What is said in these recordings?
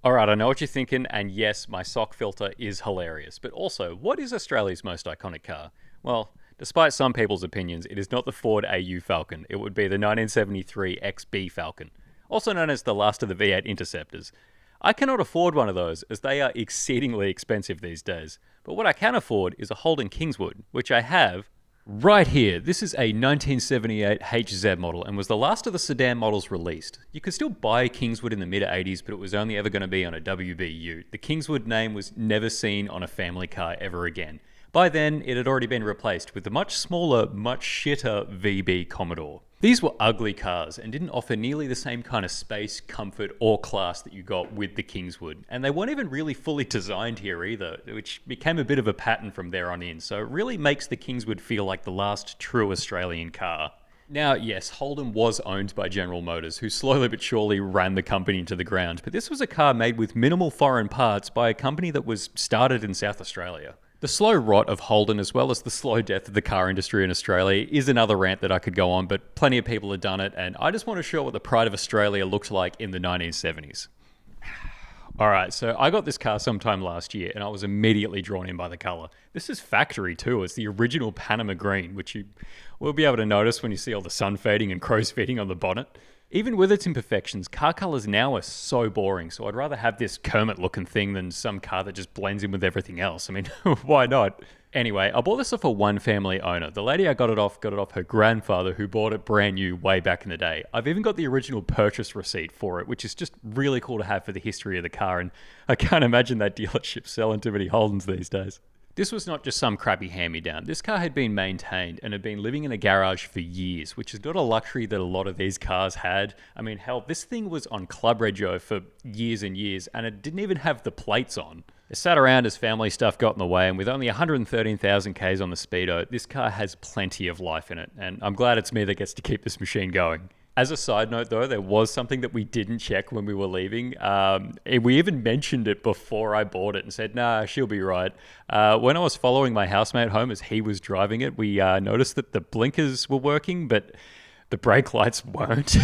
Alright, I know what you're thinking, and yes, my sock filter is hilarious. But also, what is Australia's most iconic car? Well, despite some people's opinions, it is not the Ford AU Falcon. It would be the 1973 XB Falcon, also known as the last of the V8 Interceptors. I cannot afford one of those, as they are exceedingly expensive these days. But what I can afford is a Holden Kingswood, which I have right here. This is a 1978 HZ model and was the last of the sedan models released. You could still buy a Kingswood in the mid-80s, but it was only ever going to be on a WBU. The Kingswood name was never seen on a family car ever again. By then, it had already been replaced with the much smaller, much shitter VB Commodore. These were ugly cars and didn't offer nearly the same kind of space, comfort, or class that you got with the Kingswood. And they weren't even really fully designed here either, which became a bit of a pattern from there on in. So it really makes the Kingswood feel like the last true Australian car. Now, yes, Holden was owned by General Motors, who slowly but surely ran the company into the ground. But this was a car made with minimal foreign parts by a company that was started in South Australia. The slow rot of Holden, as well as the slow death of the car industry in Australia, is another rant that I could go on, but plenty of people have done it, and I just want to show what the pride of Australia looked like in the 1970s. Alright, so I got this car sometime last year, and I was immediately drawn in by the colour. This is factory too, it's the original Panama green, which you will be able to notice when you see all the sun fading and crow's feeding on the bonnet. Even with its imperfections, car colours now are so boring, so I'd rather have this Kermit-looking thing than some car that just blends in with everything else. I mean, why not? Anyway, I bought this off a one-family owner. The lady I got it off her grandfather, who bought it brand new way back in the day. I've even got the original purchase receipt for it, which is just really cool to have for the history of the car, and I can't imagine that dealership selling too many Holdens these days. This was not just some crappy hand-me-down. This car had been maintained and had been living in a garage for years, which is not a luxury that a lot of these cars had. I mean, hell, this thing was on Club Rego for years and years, and it didn't even have the plates on. It sat around as family stuff got in the way, and with only 113,000 Ks on the speedo, this car has plenty of life in it, and I'm glad it's me that gets to keep this machine going. As a side note, though, there was something that we didn't check when we were leaving. We even mentioned it before I bought it and said, nah, she'll be right. When I was following my housemate home as he was driving it, we noticed that the blinkers were working, but the brake lights weren't.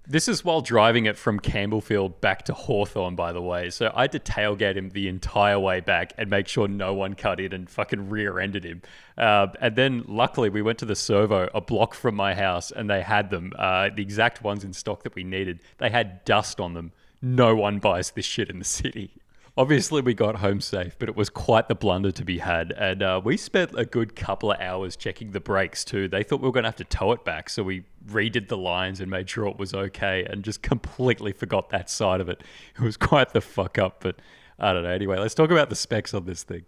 This is while driving it from Campbellfield back to Hawthorne, by the way. So I had to tailgate him the entire way back and make sure no one cut in and fucking rear-ended him. And then, luckily, we went to the servo a block from my house, and they had them, the exact ones in stock that we needed. They had dust on them. No one buys this shit in the city. Obviously, we got home safe, but it was quite the blunder to be had. And we spent a good couple of hours checking the brakes too. They thought we were going to have to tow it back, so we redid the lines and made sure it was okay and just completely forgot that side of it. It was quite the fuck up, but I don't know. Anyway, let's talk about the specs on this thing.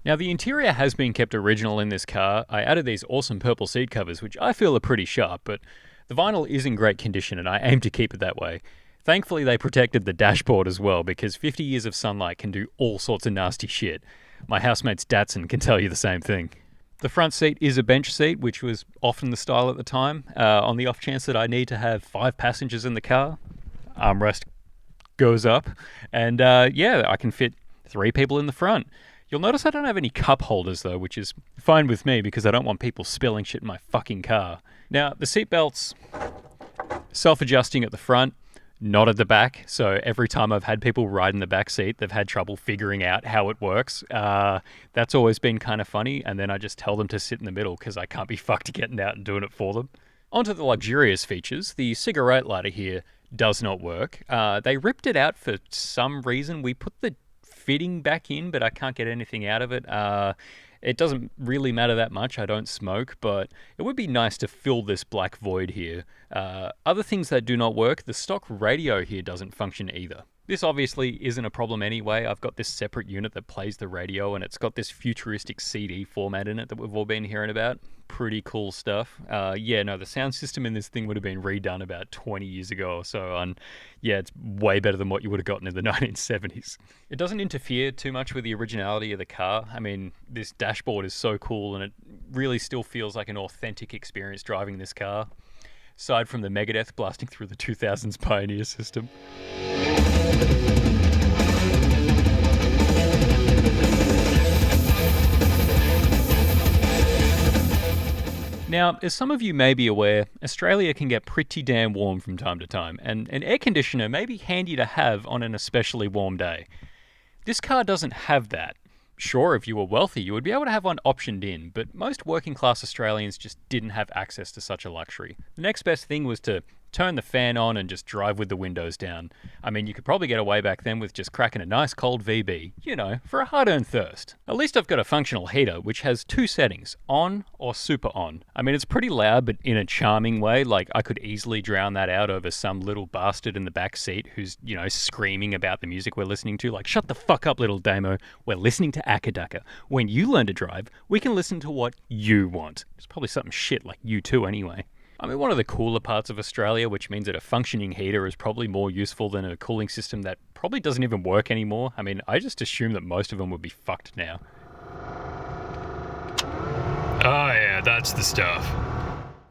Now, the interior has been kept original in this car. I added these awesome purple seat covers, which I feel are pretty sharp, but the vinyl is in great condition and I aim to keep it that way. Thankfully, they protected the dashboard as well, because 50 years of sunlight can do all sorts of nasty shit. My housemate's Datsun can tell you the same thing. The front seat is a bench seat, which was often the style at the time. On the off chance that I need to have 5 passengers in the car, armrest goes up, and yeah, I can fit 3 people in the front. You'll notice I don't have any cup holders though, which is fine with me because I don't want people spilling shit in my fucking car. Now, the seatbelt's self-adjusting at the front, not at the back, so every time I've had people ride in the back seat, they've had trouble figuring out how it works. That's always been kind of funny, and then I just tell them to sit in the middle because I can't be fucked getting out and doing it for them. Onto the luxurious features. The cigarette lighter here does not work. They ripped it out for some reason. We put the fitting back in, but I can't get anything out of it. It doesn't really matter that much. I don't smoke, but it would be nice to fill this black void here. Other things that do not work, the stock radio here doesn't function either. This obviously isn't a problem anyway. I've got this separate unit that plays the radio, and it's got this futuristic CD format in it that we've all been hearing about. Pretty cool stuff. Yeah, no, the sound system in this thing would have been redone about 20 years ago or so, and yeah, it's way better than what you would have gotten in the 1970s. It doesn't interfere too much with the originality of the car. I mean, this dashboard is so cool, and it really still feels like an authentic experience driving this car. Aside from the Megadeth blasting through the 2000s Pioneer system. Now, Now, as some of you may be aware, Australia can get pretty damn warm from time to time, and an air conditioner may be handy to have on an especially warm day. This car doesn't have that. Sure, if you were wealthy, you would be able to have one optioned in, but most working class Australians just didn't have access to such a luxury. The next best thing was to turn the fan on and just drive with the windows down. I mean, you could probably get away back then with just cracking a nice cold VB, you know, for a hard-earned thirst. At least I've got a functional heater, which has two settings, on or super on. I mean, it's pretty loud, but in a charming way. Like, I could easily drown that out over some little bastard in the back seat who's, you know, screaming about the music we're listening to. Like, shut the fuck up, little damo. We're listening to Akadaka. When you learn to drive, we can listen to what you want. It's probably something shit like U2 anyway. I mean, one of the cooler parts of Australia, which means that a functioning heater is probably more useful than a cooling system that probably doesn't even work anymore. I mean, I just assume that most of them would be fucked now. Oh yeah, that's the stuff.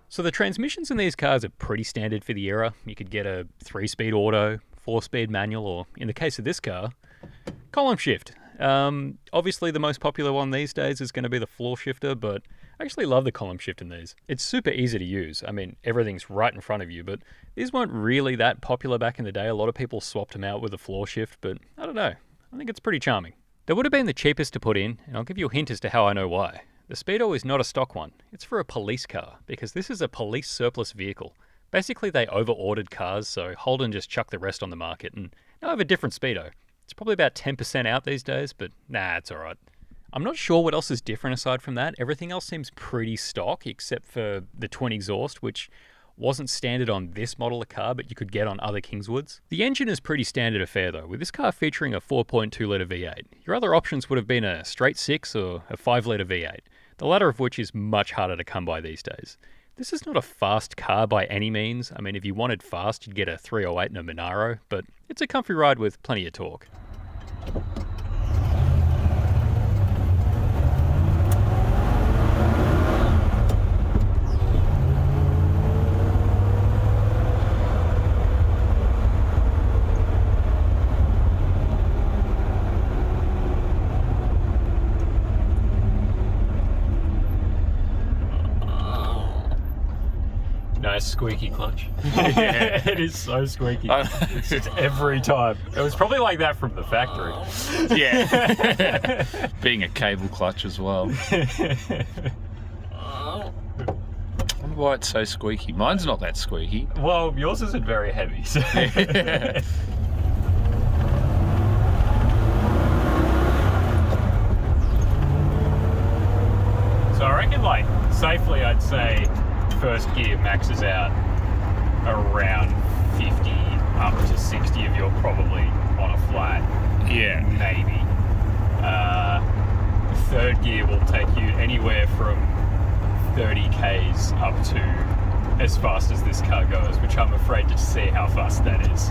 So the transmissions in these cars are pretty standard for the era. You could get a 3-speed auto, 4-speed manual, or in the case of this car, column shift. Obviously the most popular one these days is going to be the floor shifter, but I actually love the column shift in these. It's super easy to use. I mean, everything's right in front of you, but these weren't really that popular back in the day. A lot of people swapped them out with the floor shift, but I don't know. I think it's pretty charming. They would have been the cheapest to put in, and I'll give you a hint as to how I know why. The Speedo is not a stock one. It's for a police car, because this is a police surplus vehicle. Basically, they over-ordered cars, so Holden just chucked the rest on the market, and now I have a different Speedo. It's probably about 10% out these days, but nah, it's alright. I'm not sure what else is different aside from that. Everything else seems pretty stock, except for the twin exhaust, which wasn't standard on this model of car, but you could get on other Kingswoods. The engine is pretty standard affair though, with this car featuring a 4.2 litre V8. Your other options would have been a straight 6 or a 5 litre V8, the latter of which is much harder to come by these days. This is not a fast car by any means. I mean, if you wanted fast, you'd get a 308 and a Monaro, but it's a comfy ride with plenty of torque. Nice squeaky clutch. Yeah, it is so squeaky. It's just every time. It was probably like that from the factory. Yeah. Being a cable clutch as well. I wonder why it's so squeaky. Mine's not that squeaky. Well, yours isn't very heavy. So. Yeah. So I reckon, like, safely I'd say first gear maxes out around 50 up to 60 if you're probably on a flat. Yeah. Maybe. Third gear will take you anywhere from 30 k's up to as fast as this car goes, which I'm afraid to see how fast that is.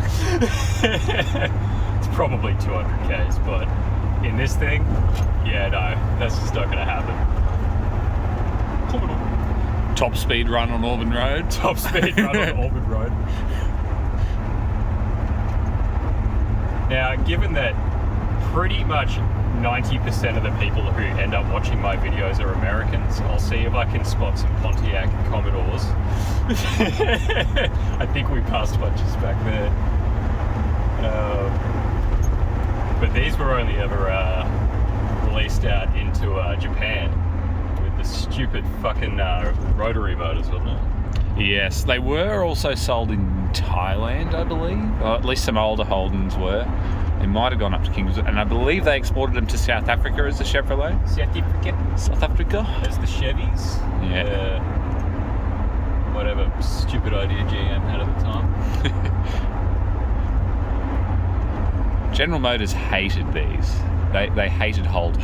It's probably 200 k's, but in this thing, yeah, no, that's just not going to happen. Commodore. Top speed run on Auburn Road. Top speed run on Auburn Road. Now, given that pretty much 90% of the people who end up watching my videos are Americans, I'll see if I can spot some Pontiac Commodores. I think we passed bunches back there. But these were only ever released out into Japan. The stupid fucking rotary motors, wasn't it? Yes, they were also sold in Thailand, I believe. Or at least some older Holdens were. They might have gone up to Kingswood, and I believe they exported them to South Africa as a Chevrolet. South Africa. As the Chevys. Yeah. Whatever stupid idea GM had at the time. General Motors hated these. They hated Holden.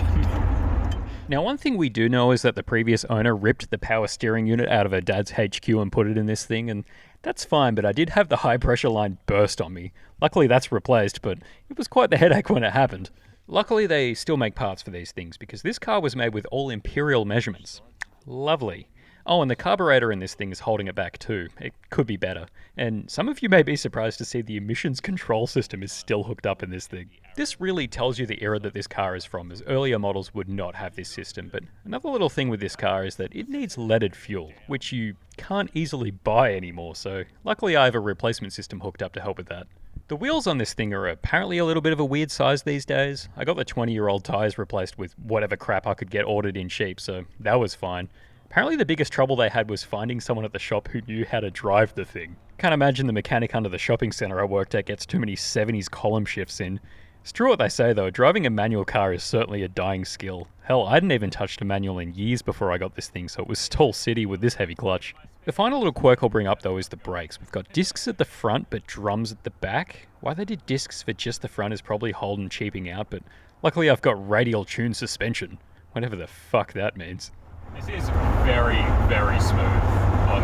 Now, one thing we do know is that the previous owner ripped the power steering unit out of her dad's HQ and put it in this thing, and that's fine, but I did have the high pressure line burst on me. Luckily that's replaced, but it was quite the headache when it happened. Luckily they still make parts for these things, because this car was made with all imperial measurements. Lovely. Oh, and the carburetor in this thing is holding it back too. It could be better. And some of you may be surprised to see the emissions control system is still hooked up in this thing. This really tells you the era that this car is from, as earlier models would not have this system. But another little thing with this car is that it needs leaded fuel, which you can't easily buy anymore, so luckily I have a replacement system hooked up to help with that. The wheels on this thing are apparently a little bit of a weird size these days. I got the 20-year-old tyres replaced with whatever crap I could get ordered in cheap, so that was fine. Apparently the biggest trouble they had was finding someone at the shop who knew how to drive the thing. Can't imagine the mechanic under the shopping centre I worked at gets too many 70s column shifts in. It's true what they say though, driving a manual car is certainly a dying skill. Hell, I hadn't even touched a manual in years before I got this thing, so it was stall city with this heavy clutch. The final little quirk I'll bring up though is the brakes. We've got discs at the front but drums at the back. Why they did discs for just the front is probably Holden cheaping out, but luckily I've got radial tuned suspension. Whatever the fuck that means. This is very, very smooth on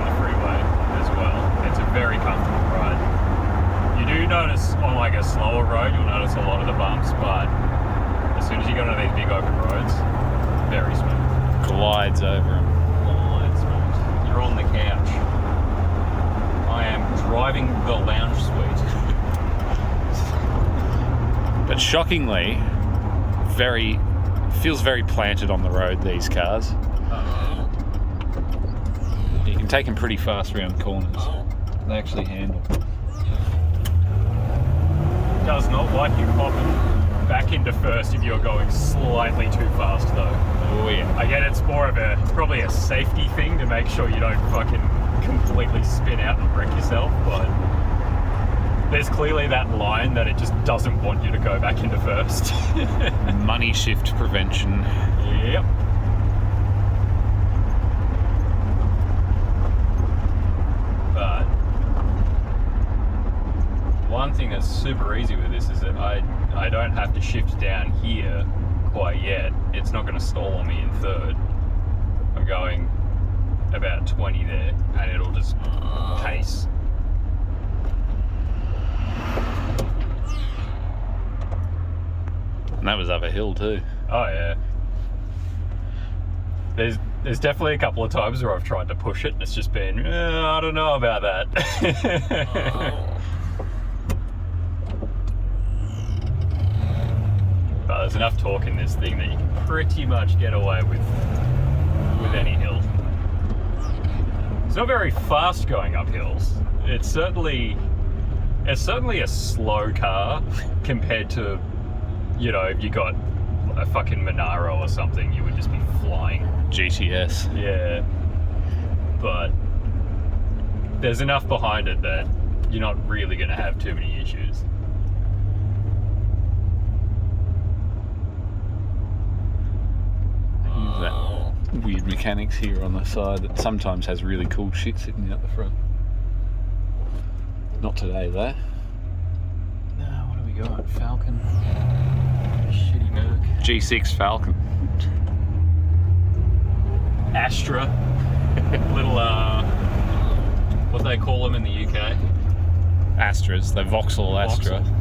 the freeway as well. It's a very comfortable ride. You do notice on like a slower road, you'll notice a lot of the bumps, but as soon as you get onto these big open roads, very smooth. Glides over them. Glides smooth. You're on the couch. I am driving the lounge suite. But shockingly, feels very planted on the road, these cars. You can take them pretty fast around corners. They actually handle. Does not like you popping back into first if you're going slightly too fast though. Oh yeah. I get it's more of probably a safety thing to make sure you don't fucking completely spin out and wreck yourself, but there's clearly that line that it just doesn't want you to go back into first. Money shift prevention. Yep. But one thing that's super easy with this is that I don't have to shift down here quite yet. It's not going to stall on me in third. I'm going about 20 there and it'll just pace. And that was up a hill too. Oh yeah. There's definitely a couple of times where I've tried to push it and it's just been, I don't know about that. But there's enough torque in this thing that you can pretty much get away with any hill. It's not very fast going up hills. It's certainly a slow car compared to, you know, if you got a fucking Monaro or something, you would just be flying. GTS. Yeah. But there's enough behind it that you're not really going to have too many issues. That weird mechanics here on the side that sometimes has really cool shit sitting out the front. Not today though. No, what do we got? Falcon. Shitty Merc. G6 Falcon. Astra. Little, what do they call them in the UK? Astras, the Vauxhall Astra. Vauxhall.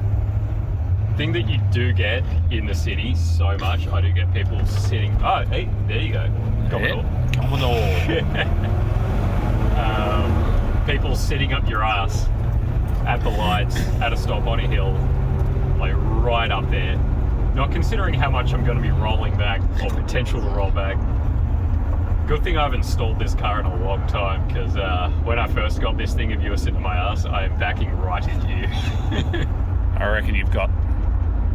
Thing that you do get in the city so much, I do get people sitting. Oh, hey, there you go. Commodore. Yeah. Commodore. People sitting up your ass at the lights at a stop on a hill, like right up there. Not considering how much I'm going to be rolling back or potential to roll back. Good thing I've installed this car in a long time, because when I first got this thing, if you were sitting on my ass, I am backing right into you. I reckon you've got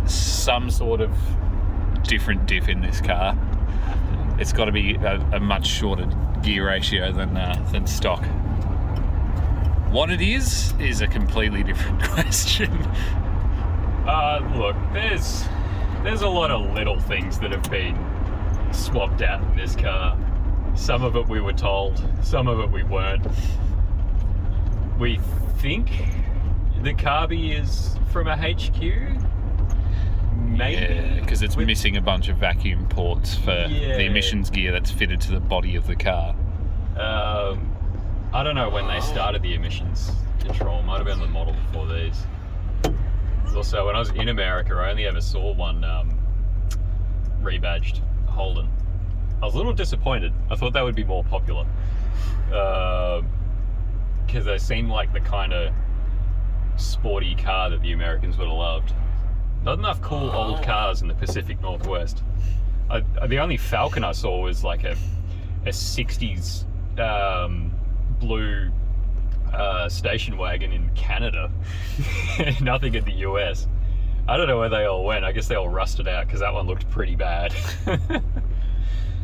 some sort of different diff in this car. It's got to be a much shorter gear ratio than stock. What it is a completely different question. Look, there's a lot of little things that have been swapped out in this car. Some of it we were told, some of it we weren't. We think the carby is from a HQ. Maybe. Yeah, because it's missing a bunch of vacuum ports for the emissions gear that's fitted to the body of the car. I don't know when they started the emissions control. Might have been the model before these. Also, when I was in America, I only ever saw one rebadged Holden. was a little disappointed. I thought that would be more popular. Because they seem like the kind of sporty car that the Americans would have loved. Not enough cool old cars in the Pacific Northwest. The only Falcon I saw was like a 60s blue station wagon in Canada. Nothing in the US. I don't know where they all went. I guess they all rusted out because that one looked pretty bad.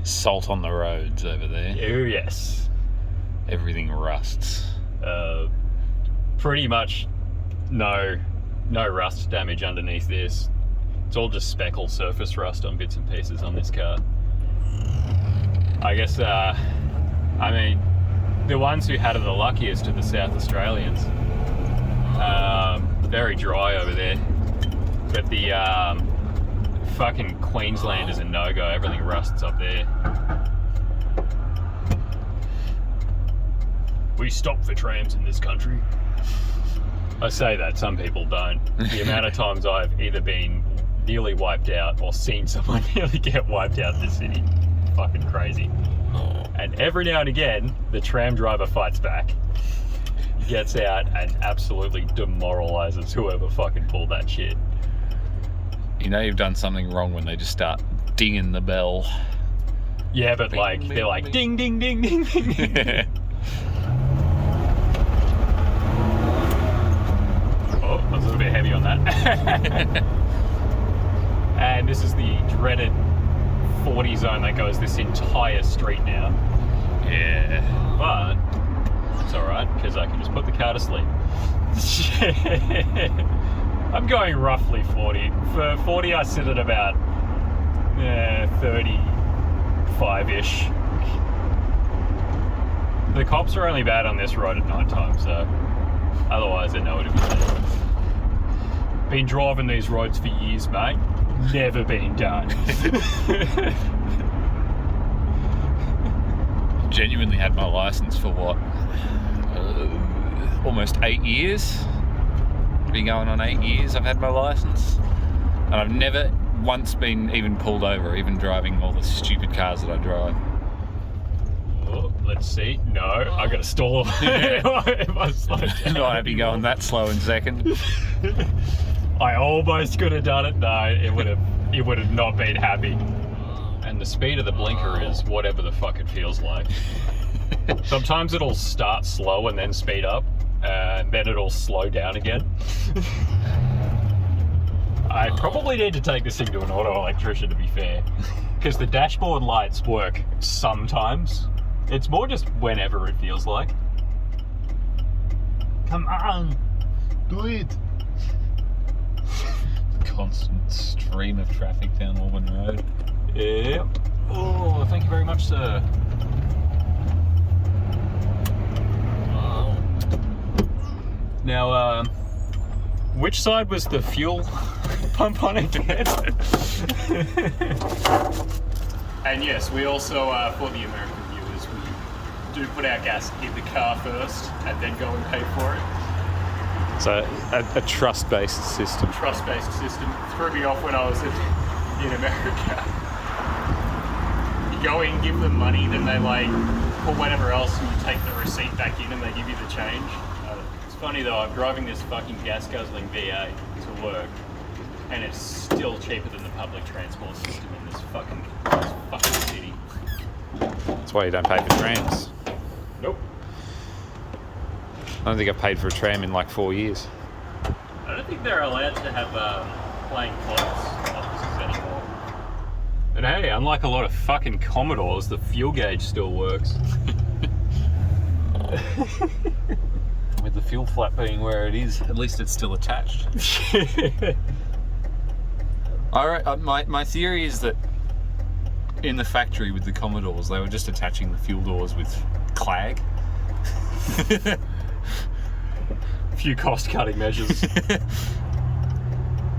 Salt on the roads over there. Oh, yes. Everything rusts. Pretty much no rust damage underneath this. It's all just speckle surface rust on bits and pieces on this car. I guess, I mean, the ones who had it the luckiest are the South Australians. Very dry over there. But the fucking Queensland is a no-go. Everything rusts up there. We stop for trams in this country. I say that, some people don't. The amount of times I've either been nearly wiped out or seen someone nearly get wiped out in the city. Fucking crazy. And every now and again, the tram driver fights back. He gets out and absolutely demoralizes whoever fucking pulled that shit. You know you've done something wrong when they just start dinging the bell. Yeah, but Bing, like, bing, they're like, bing. ding, ding, ding, ding, ding. Oh, I was a little bit heavy on that. And this is the dreaded 40 zone that goes this entire street now. Yeah. But it's alright, because I can just put the car to sleep. I'm going roughly 40. For 40, I sit at about 35-ish. The cops are only bad on this road at night time, so otherwise they know what it is. Been driving these roads for years, mate. Never been done. Genuinely had my license for what? Almost 8 years. Been going on 8 years I've had my license. And I've never once been even pulled over, even driving all the stupid cars that I drive. Oh, let's see. No, I got to stall. If I slow down. Not happy going that slow in second. I almost could have done it. No, it would have not been happy. And the speed of the blinker is whatever the fuck it feels like. Sometimes it'll start slow and then speed up, and then it'll slow down again. I probably need to take this thing to an auto electrician, to be fair, because the dashboard lights work sometimes. It's more just whenever it feels like. Come on, do it. Constant stream of traffic down Auburn Road. Yep. Oh, thank you very much, sir. Now, which side was the fuel pump on it? And yes, we also, for the American viewers, we do put our gas in the car first and then go and pay for it. So a trust-based system. Trust-based system. Threw me off when I was in America. You go in, give them money, then they like put whatever else, and you take the receipt back in, and they give you the change. It's funny though. I'm driving this fucking gas-guzzling V8 to work, and it's still cheaper than the public transport system in this fucking city. That's why you don't pay for trams. Nope. I don't think I've paid for a tram in like 4 years. I don't think they're allowed to have plain clothes offices anymore. And hey, unlike a lot of fucking Commodores, the fuel gauge still works. With the fuel flap being where it is, at least it's still attached. My theory is that in the factory with the Commodores, they were just attaching the fuel doors with clag. Few cost-cutting measures.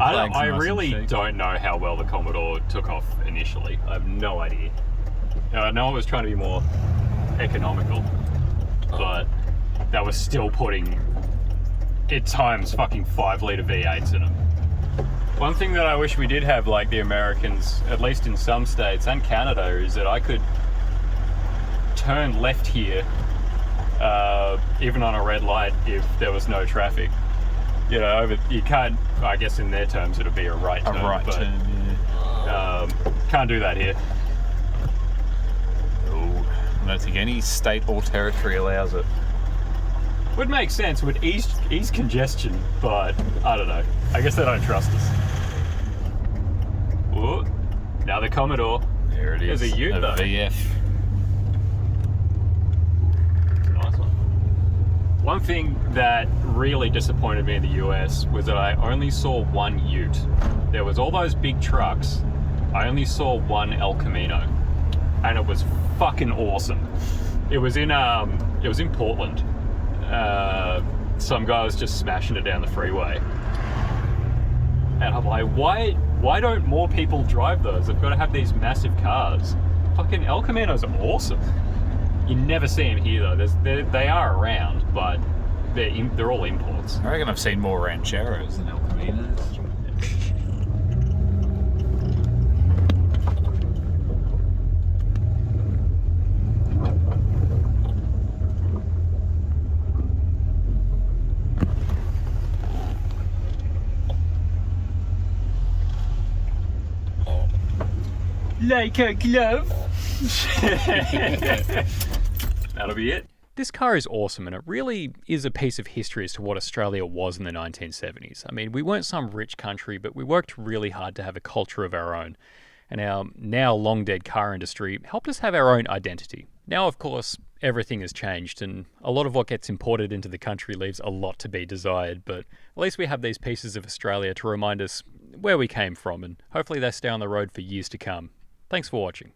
I really don't know how well the Commodore took off initially. I have no idea. I know it was trying to be more economical, but that was still putting, at times, fucking 5-litre V8s in them. One thing that I wish we did have, like the Americans, at least in some states and Canada, is that I could turn left here, even on a red light, if there was no traffic. You know, you can't. I guess in their terms, it'd be a right turn. A right but, turn, yeah. Can't do that here. Ooh, I don't think any state or territory allows it. Would make sense, would ease congestion, but I don't know. I guess they don't trust us. Ooh, now the Commodore. There it is. There's a Ute, though. VF. Nice one. One thing that really disappointed me in the US was that I only saw one Ute. There was all those big trucks. I only saw one El Camino, and it was fucking awesome. It was in Portland. Some guy was just smashing it down the freeway, and I'm like, why don't more people drive those? They've got to have these massive cars. Fucking El Caminos are awesome. You never see them here though. They are around, but they're all imports. I reckon I've seen more Rancheros than El Caminos. Like a glove. That'll be it. This car is awesome, and it really is a piece of history as to what Australia was in the 1970s. I mean, we weren't some rich country, but we worked really hard to have a culture of our own. And our now long-dead car industry helped us have our own identity. Now, of course, everything has changed, and a lot of what gets imported into the country leaves a lot to be desired, but at least we have these pieces of Australia to remind us where we came from, and hopefully they stay on the road for years to come. Thanks for watching.